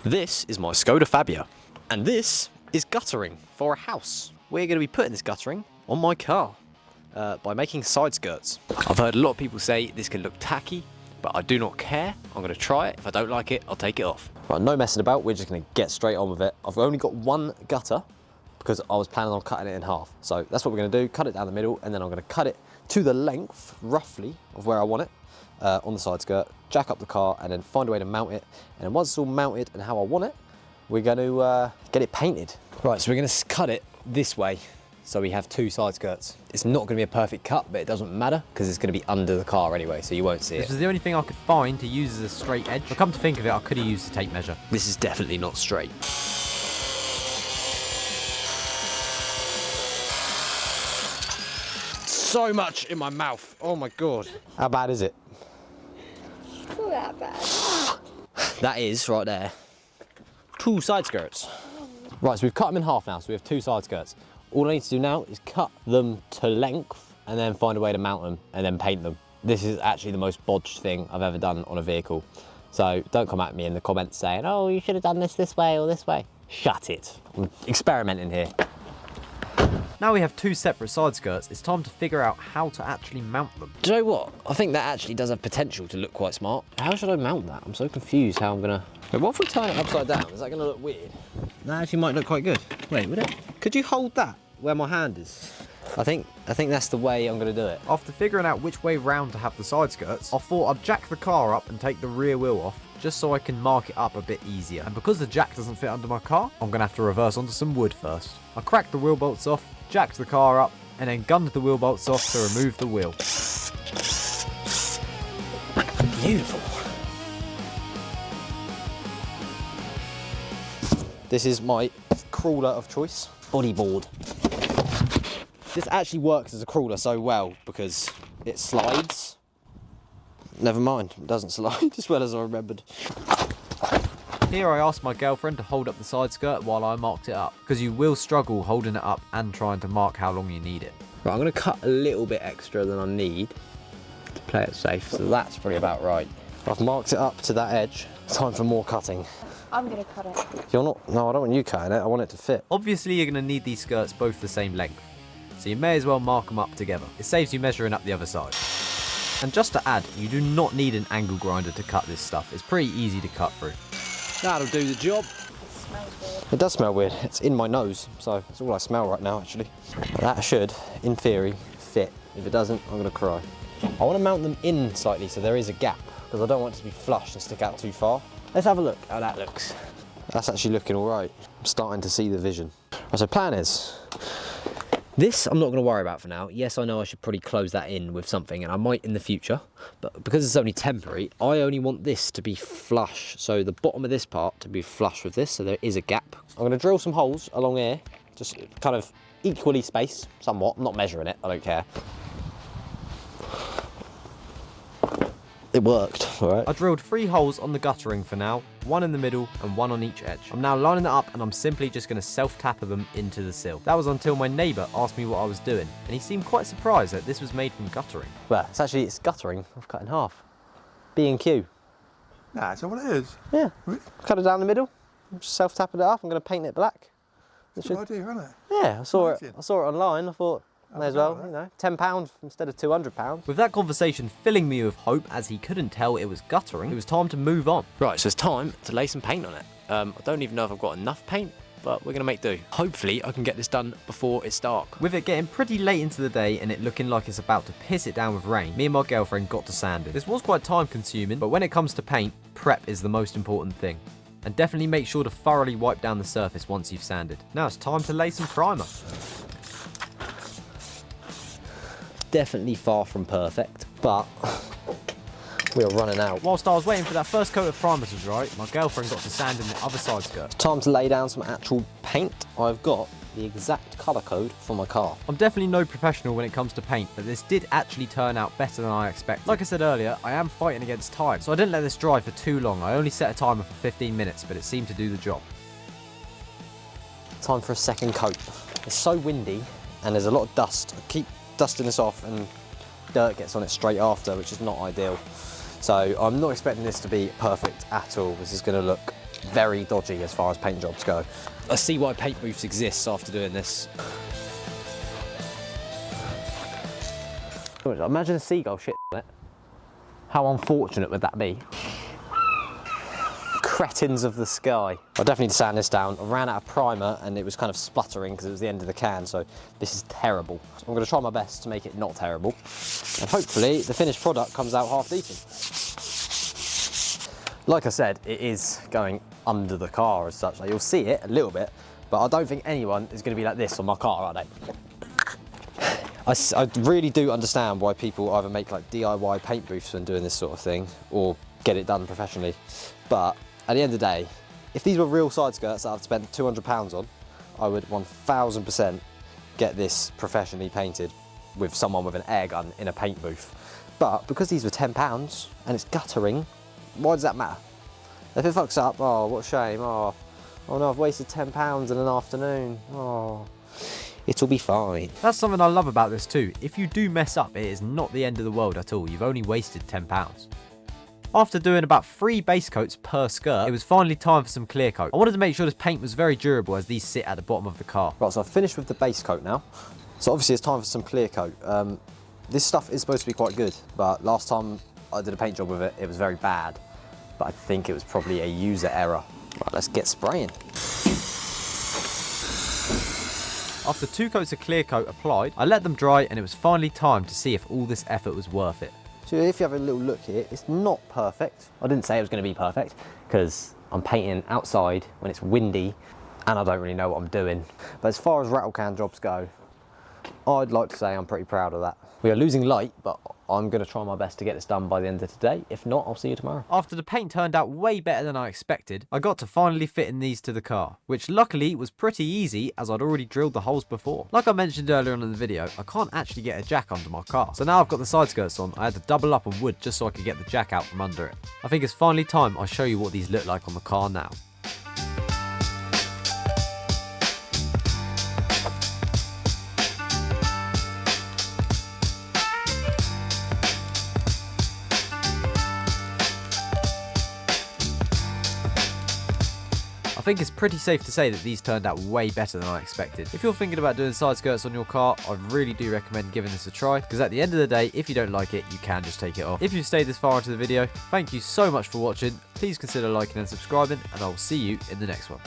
This is my Skoda Fabia, and this is guttering for a house. We're going to be putting this guttering on my car by making side skirts. I've heard a lot of people say this can look tacky, but I do not care. I'm going to try it. If I don't like it, I'll take it off. Right, no messing about. We're just going to get straight on with it. I've only got one gutter because I was planning on cutting it in half. So that's what we're going to do, cut it down the middle, and then I'm going to cut it to the length, roughly, of where I want it. On the side skirt, jack up the car, and then find a way to mount it. And then once it's all mounted and how I want it, we're going to get it painted. Right, so we're going to cut it this way, so we have two side skirts. It's not going to be a perfect cut, but it doesn't matter because it's going to be under the car anyway, so you won't see it. This was the only thing I could find to use as a straight edge. But come to think of it, I could have used a tape measure. This is definitely not straight. So much in my mouth. Oh my God. How bad is it? Not that bad. That is, right there, two side skirts. Right, so we've cut them in half now, so we have two side skirts. All I need to do now is cut them to length and then find a way to mount them and then paint them. This is actually the most bodged thing I've ever done on a vehicle. So don't come at me in the comments saying, oh, you should have done this way or this way. Shut it. I'm experimenting here. Now we have two separate side skirts, it's time to figure out how to actually mount them. Do you know what? I think that actually does have potential to look quite smart. How should I mount that? I'm so confused how I'm gonna... Wait, what if we turn it upside down? Is that gonna look weird? That actually might look quite good. Wait, would it? Could you hold that where my hand is? I think that's the way I'm gonna do it. After figuring out which way round to have the side skirts, I thought I'd jack the car up and take the rear wheel off, just so I can mark it up a bit easier. And because the jack doesn't fit under my car, I'm gonna have to reverse onto some wood first. I cracked the wheel bolts off, jacked the car up, and then gunned the wheel bolts off to remove the wheel. Beautiful. This is my crawler of choice, bodyboard. This actually works as a crawler so well because it slides. Never mind, it doesn't slide as well as I remembered. Here I asked my girlfriend to hold up the side skirt while I marked it up, because you will struggle holding it up and trying to mark how long you need it. Right, I'm going to cut a little bit extra than I need to play it safe, so that's probably about right. I've marked it up to that edge. Time for more cutting. I'm gonna cut it. You're not? No, I don't want you cutting it. I want it to fit. Obviously you're going to need these skirts both the same length, so you may as well mark them up together. It saves you measuring up the other side. And just to add, you do not need an angle grinder to cut this stuff. It's pretty easy to cut through. That'll do the job. It smells weird. It does smell weird. It's in my nose, so that's all I smell right now, actually. That should, in theory, fit. If it doesn't, I'm gonna cry. I want to mount them in slightly so there is a gap, because I don't want it to be flush and stick out too far. Let's have a look how that looks. That's actually looking all right. I'm starting to see the vision. Right, so plan is, this I'm not going to worry about for now. Yes, I know I should probably close that in with something, and I might in the future, but because it's only temporary, I only want this to be flush. So the bottom of this part to be flush with this, so there is a gap. I'm going to drill some holes along here, just kind of equally spaced, somewhat. I'm not measuring it, I don't care. It worked, all right. I drilled 3 holes on the guttering for now, 1 in the middle and 1 on each edge. I'm now lining it up and I'm simply just going to self-taper them into the sill. That was until my neighbour asked me what I was doing, and he seemed quite surprised that this was made from guttering. Well, it's guttering. I've cut in half. B&Q. Nah, is that what it is? Yeah. Cut it down the middle. Just self-tapping it up. I'm going to paint it black. It's a good idea, isn't it? Yeah, I saw Amazing. it. I saw it online. I thought, may as well, you know, £10 instead of £200. With that conversation filling me with hope as he couldn't tell it was guttering, it was time to move on. Right, so it's time to lay some paint on it. I don't even know if I've got enough paint, but we're going to make do. Hopefully, I can get this done before it's dark. With it getting pretty late into the day and it looking like it's about to piss it down with rain, me and my girlfriend got to sanding. This was quite time consuming, but when it comes to paint, prep is the most important thing. And definitely make sure to thoroughly wipe down the surface once you've sanded. Now it's time to lay some primer. Definitely far from perfect, but we are running out. Whilst I was waiting for that first coat of primer to dry, my girlfriend got to sand in the other side skirt. Time to lay down some actual paint. I've got the exact colour code for my car. I'm definitely no professional when it comes to paint, but this did actually turn out better than I expected. Like I said earlier, I am fighting against time, so I didn't let this dry for too long. I only set a timer for 15 minutes, but it seemed to do the job. Time for a second coat. It's so windy and there's a lot of dust. I keep dusting this off and dirt gets on it straight after, which is not ideal. So I'm not expecting this to be perfect at all. This is going to look very dodgy as far as paint jobs go. I see why paint booths exist after doing this. Imagine a seagull shit on it. How unfortunate would that be? Cretins of the sky. I definitely need to sand this down. I ran out of primer and it was kind of spluttering because it was the end of the can, so this is terrible. So I'm going to try my best to make it not terrible, and hopefully the finished product comes out half decent. Like I said, it is going under the car as such. Like, you'll see it a little bit, but I don't think anyone is going to be like this on my car, are they? I really do understand why people either make like DIY paint booths when doing this sort of thing or get it done professionally, but at the end of the day, if these were real side skirts that I've spent £200 on, I would 1000% get this professionally painted with someone with an air gun in a paint booth. But because these were £10 and it's guttering, why does that matter? If it fucks up, oh, what a shame. Oh no, I've wasted £10 in an afternoon. Oh, it'll be fine. That's something I love about this too. If you do mess up, it is not the end of the world at all. You've only wasted £10. After doing about 3 base coats per skirt, it was finally time for some clear coat. I wanted to make sure this paint was very durable as these sit at the bottom of the car. Right, so I've finished with the base coat now. So obviously it's time for some clear coat. This stuff is supposed to be quite good, but last time I did a paint job with it, it was very bad. But I think it was probably a user error. Right, let's get spraying. After 2 coats of clear coat applied, I let them dry and it was finally time to see if all this effort was worth it. So if you have a little look here, it's not perfect. I didn't say it was going to be perfect because I'm painting outside when it's windy and I don't really know what I'm doing. But as far as rattle can jobs go, I'd like to say I'm pretty proud of that. We are losing light, but I'm going to try my best to get this done by the end of today. If not, I'll see you tomorrow. After the paint turned out way better than I expected, I got to finally fitting these to the car, which luckily was pretty easy as I'd already drilled the holes before. Like I mentioned earlier on in the video, I can't actually get a jack under my car. So now I've got the side skirts on, I had to double up on wood just so I could get the jack out from under it. I think it's finally time I show you what these look like on the car now. I think it's pretty safe to say that these turned out way better than I expected. If you're thinking about doing side skirts on your car, I really do recommend giving this a try, because at the end of the day, if you don't like it, you can just take it off. If you've stayed this far into the video, thank you so much for watching. Please consider liking and subscribing, and I will see you in the next one.